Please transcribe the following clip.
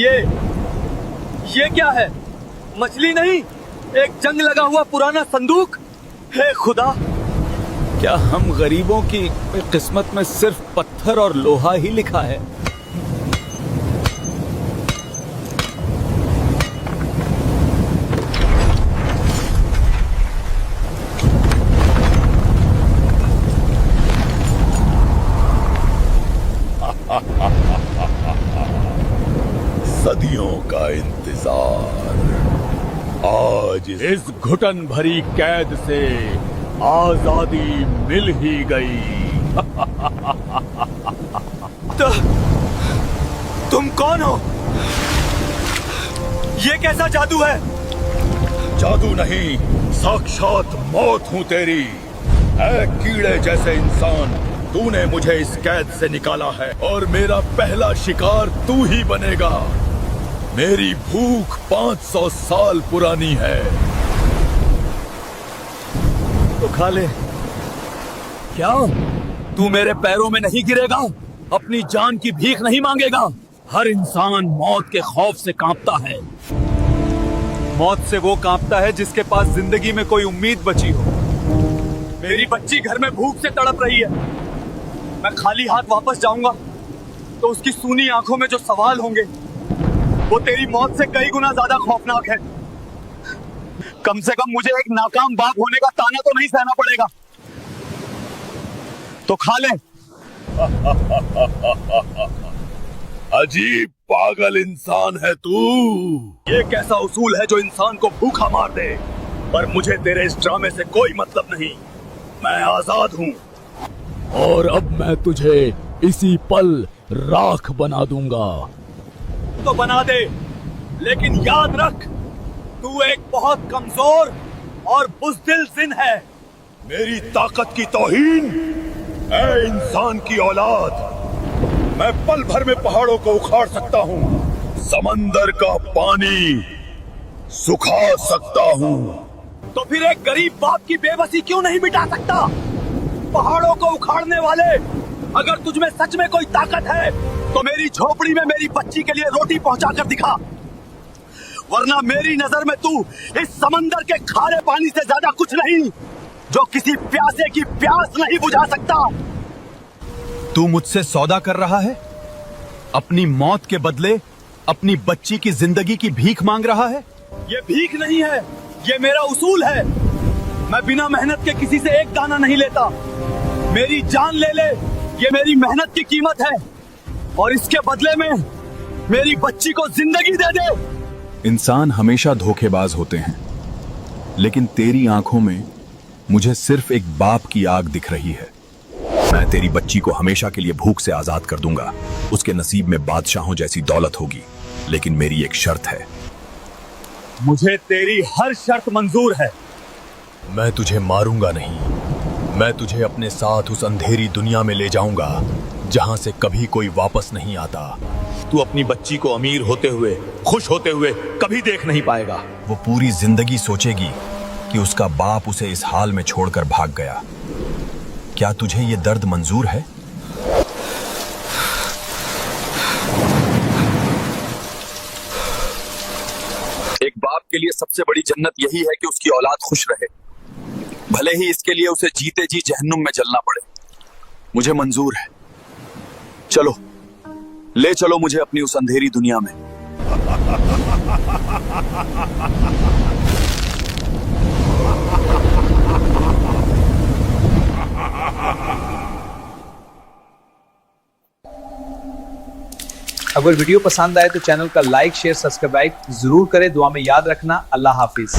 ये क्या है? मछली नहीं, एक जंग लगा हुआ पुराना संदूक। हे खुदा, क्या हम गरीबों की किस्मत में सिर्फ पत्थर और लोहा ही लिखा है? सदियों का इंतजार आज इस घुटन भरी कैद से आजादी मिल ही गई। तुम कौन हो? ये कैसा जादू है? जादू नहीं, साक्षात मौत हूं तेरी। ऐ कीड़े जैसे इंसान, तूने मुझे इस कैद से निकाला है और मेरा पहला शिकार तू ही बनेगा। मेरी भूख 500 साल पुरानी है। तो खा ले। क्या तू मेरे पैरों में नहीं गिरेगा? अपनी जान की भीख नहीं मांगेगा? हर इंसान मौत के खौफ से कांपता है। मौत से वो कांपता है जिसके पास जिंदगी में कोई उम्मीद बची हो। मेरी बच्ची घर में भूख से तड़प रही है। मैं खाली हाथ वापस जाऊंगा तो उसकी सूनी आंखों में जो सवाल होंगे वो तेरी मौत से कई गुना ज्यादा खौफनाक है। कम से कम मुझे एक नाकाम बाप होने का ताना तो नहीं सहना पड़ेगा। तो खा ले। अजीब पागल इंसान है तू। ये कैसा उसूल है जो इंसान को भूखा मार दे? पर मुझे तेरे इस ड्रामे से कोई मतलब नहीं। मैं आजाद हूँ और अब मैं तुझे इसी पल राख बना दूंगा। तो बना दे, लेकिन याद रख, तू एक बहुत कमजोर और बुज़दिल जिन है। मेरी ताकत की तौहीन? ऐ इंसान की औलाद, मैं पल भर में पहाड़ों को उखाड़ सकता हूँ, समंदर का पानी सुखा सकता हूँ। तो फिर एक गरीब बाप की बेबसी क्यों नहीं मिटा सकता? पहाड़ों को उखाड़ने वाले, अगर तुझमें सच में कोई ताकत है तो मेरी झोपड़ी में मेरी बच्ची के लिए रोटी पहुंचा कर दिखा, वरना मेरी नजर में तू इस समंदर के खारे पानी से ज्यादा कुछ नहीं, जो किसी प्यासे की प्यास नहीं बुझा सकता। तू मुझसे सौदा कर रहा है? अपनी मौत के बदले अपनी बच्ची की जिंदगी की भीख मांग रहा है? ये भीख नहीं है, ये मेरा उसूल है। मैं बिना मेहनत के किसी से एक दाना नहीं लेता। मेरी जान ले ले, ये मेरी मेहनत की कीमत है, और इसके बदले में मेरी बच्ची को जिंदगी दे दे। इंसान हमेशा धोखेबाज होते हैं, लेकिन तेरी आंखों में मुझे सिर्फ एक बाप की आग दिख रही है। मैं तेरी बच्ची को हमेशा के लिए भूख से आजाद कर दूंगा। उसके नसीब में बादशाहों जैसी दौलत होगी, लेकिन मेरी एक शर्त है। मुझे तेरी हर शर्त मंजूर है। मैं तुझे मारूंगा नहीं, मैं तुझे अपने साथ उस अंधेरी दुनिया में ले जाऊंगा जहां से कभी कोई वापस नहीं आता। तू अपनी बच्ची को अमीर होते हुए, खुश होते हुए कभी देख नहीं पाएगा। वो पूरी जिंदगी सोचेगी कि उसका बाप उसे इस हाल में छोड़कर भाग गया। क्या तुझे ये दर्द मंजूर है? एक बाप के लिए सबसे बड़ी जन्नत यही है कि उसकी औलाद खुश रहे, भले ही इसके लिए उसे जीते जी जहन्नुम में जलना पड़े। मुझे मंजूर है। चलो, ले चलो मुझे अपनी उस अंधेरी दुनिया में। अगर वीडियो पसंद आए तो चैनल का लाइक शेयर सब्सक्राइब जरूर करें। दुआ में याद रखना। अल्लाह हाफिज।